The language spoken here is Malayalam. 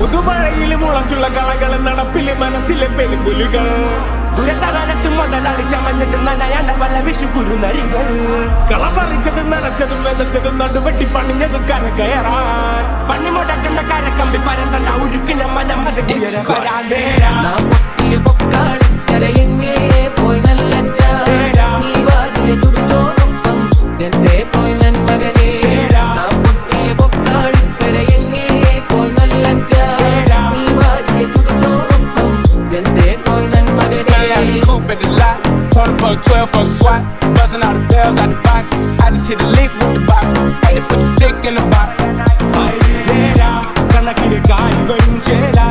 പുതുമഴയിൽ മുളച്ചുള്ള കളകൾ നടപ്പില് മനസ്സിലെ പെരുമ്പുലുകൾ ദുരന്തകാലത്ത് മുതലാളി ചമഞ്ഞിട്ട് നനയാണ്ട വല്ല വിഷുക്കുരുന്നരികൾ കളപറിച്ചതും നനച്ചതും വെതച്ചതും നടുവെട്ടി പണിഞ്ഞതും കര കയറാൻ പണി മുടക്കേണ്ട കരക്കമ്പി പരത്തണ്ട ഉരുക്കിന്റെ മനം അത് for 12 for SWAT, buzzing all the bells out the box. I just hit a lick with the box, had to put the stick in the box. കണക്കിന് കായ് വരും ചേല